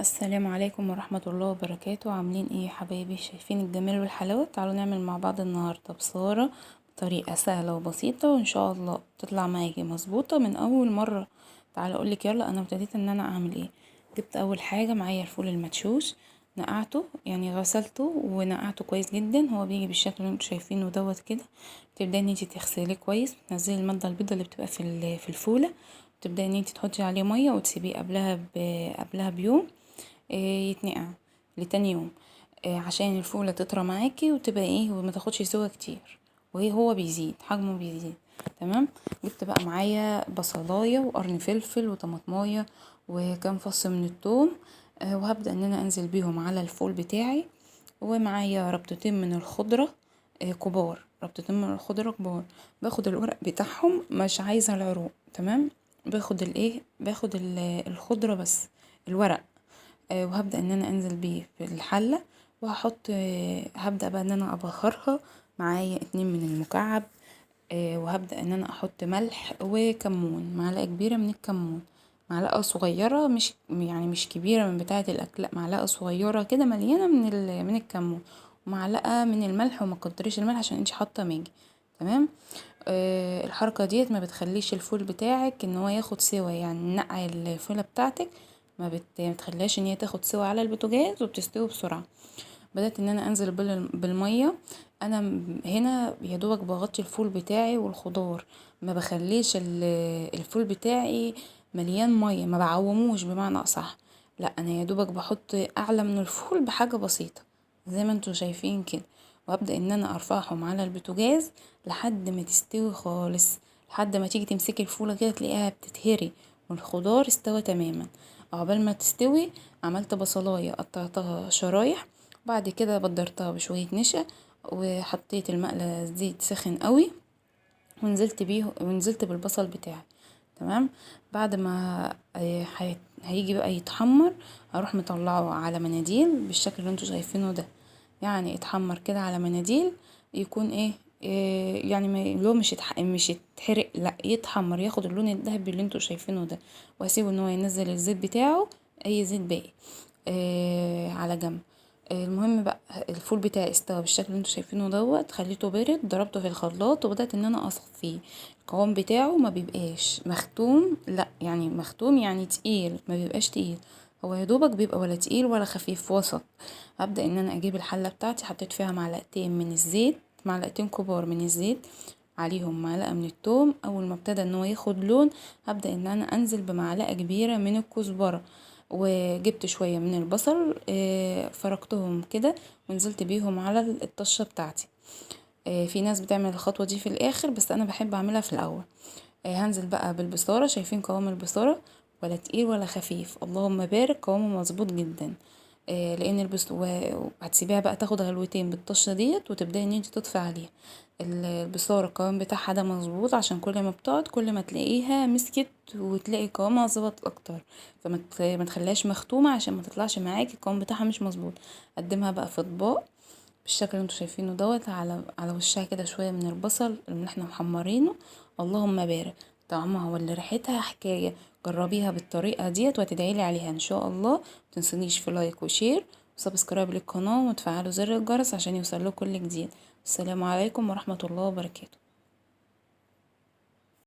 السلام عليكم ورحمة الله وبركاته. عاملين ايه يا حبايبي؟ شايفين الجمال والحلاوة؟ تعالوا نعمل مع بعض النهاردة بصارة بطريقة سهلة وبسيطة، وان شاء الله تطلع معاكي مظبوطة من اول مرة. تعالوا اقولك، يلا انا ابتديت ان انا اعمل ايه. جبت اول حاجة معايا الفول المدشوش، نقعته يعني غسلته ونقعته كويس جدا. هو بيجي بالشكل اللي انتوا شايفينه دوت كده. تبداي ان انتي تغسليه كويس، تنزلي المادة البيضاء اللي بتبقى في الفولة، تبداي ان انتي تحطي عليه مية وتسيبيه قبلها بيوم يتنقع لتاني يوم، عشان الفولة تطرى معاكي وتبقى ايه وما تاخدش سوا كتير، هو بيزيد حجمه بيزيد. تمام. جبت بقى معايا بصلاية وقرن فلفل وطماطماية وكام فص من الثوم، وهبدأ ان انا انزل بيهم على الفول بتاعي. ومعايا ربطتين من الخضرة كبار، ربطتين من الخضرة كبار. باخد الورق بتاعهم، مش عايزة العروق. تمام. باخد الخضرة بس، الورق. وهبدأ ان انا انزل بيه في الحلة، وهحط هبدأ بقى ان انا ابخرها. معايا 2 من المكعب. وهبدأ ان انا احط ملح وكمون، معلقة كبيرة من الكمون، معلقة صغيرة مش كبيرة من بتاعة الاكل، لا معلقة صغيرة كده مليانة من الكمون، ومعلقة من الملح. وما تكتريش الملح عشان انتي حاطة ماجي. تمام. الحركة ديت ما بتخليش الفول بتاعك ان هو ياخد سوا، يعني نقع الفولة بتاعتك ما بتخليهاش ان هي تاخد سوا على البوتاجاز وبتستوي بسرعة. بدأت ان انا انزل بالمية. انا هنا يا دوبك بغطي الفول بتاعي والخضار، ما بخليش الفول بتاعي مليان مية، ما بعوموش بمعنى اصح. لا، انا يا دوبك بحط اعلى من الفول بحاجة بسيطة زي ما انتوا شايفين كده. وابدأ ان انا ارفعهم على البوتاجاز لحد ما تستوي خالص، لحد ما تيجي تمسكي الفولة كده تلاقيها بتتهري والخضار استوى تماما. عقبال ما تستوي عملت بصلاية قطعتها شرايح، بعد كده بدرتها بشوية نشا، وحطيت المقلة زيت سخن قوي، ونزلت بالبصل بتاعي. تمام. بعد ما هيجي بقى يتحمر، هروح مطلعه على مناديل بالشكل اللي انتوا شايفينه ده. يعني يتحمر كده على مناديل، يكون يعني ما اللي هو مش يتحرق، لا يتحمر ياخد اللون الذهبي اللي انتوا شايفينه ده. واسيبه ان هو ينزل الزيت بتاعه، اي زيت باقي على جنب. المهم بقى الفول بتاعي استوى بالشكل اللي انتوا شايفينه دوت. خليته بارد، ضربته في الخلاط وبدأت ان انا اصفيه. القوام بتاعه ما بيبقاش مختوم، لا يعني مختوم يعني تقيل، ما بيبقاش تقيل. هو يا دوبك بيبقى ولا تقيل ولا خفيف، وسط. هبدأ ان انا اجيب الحلة بتاعتي، حطيت فيها معلقتين من الزيت، معلقتين كبار من الزيت، عليهم معلقة من الثوم. اول ما ابتدى ان هو ياخد لون، هبدأ ان انا انزل بمعلقة كبيرة من الكزبرة، وجبت شوية من البصل فركتهم كده ونزلت بيهم على الطشة بتاعتي. في ناس بتعمل الخطوة دي في الاخر، بس انا بحب اعملها في الاول. هنزل بقى بالبصارة. شايفين قوام البصارة؟ ولا تقيل ولا خفيف، اللهم بارك، قوامه مظبوط جدا. لان وهتسيبيها بقى تاخد غلوتين بالطشة ديت، وتبدأي ان انت تطفي عليها. البصارة القوام بتاعها ده مظبوط، عشان كل ما بتقعد كل ما تلاقيها مسكت، وتلاقي قوامها ظبط اكتر. ما تخليهاش مختومة عشان ما تطلعش معاكي القوام بتاعها مش مظبوط. قدمها بقى في اطباق بالشكل اللي انتوا شايفينه دوت، على وشها كده شويه من البصل اللي احنا محمرينه. اللهم بارك، طعمها ولا ريحتها حكايه. جربيها بالطريقه ديت وهتدعيلي عليها ان شاء الله. متنسونيش في لايك وشير وسبسكرايب للقناه، وتفعلوا زر الجرس عشان يوصلكوا كل جديد. السلام عليكم ورحمه الله وبركاته.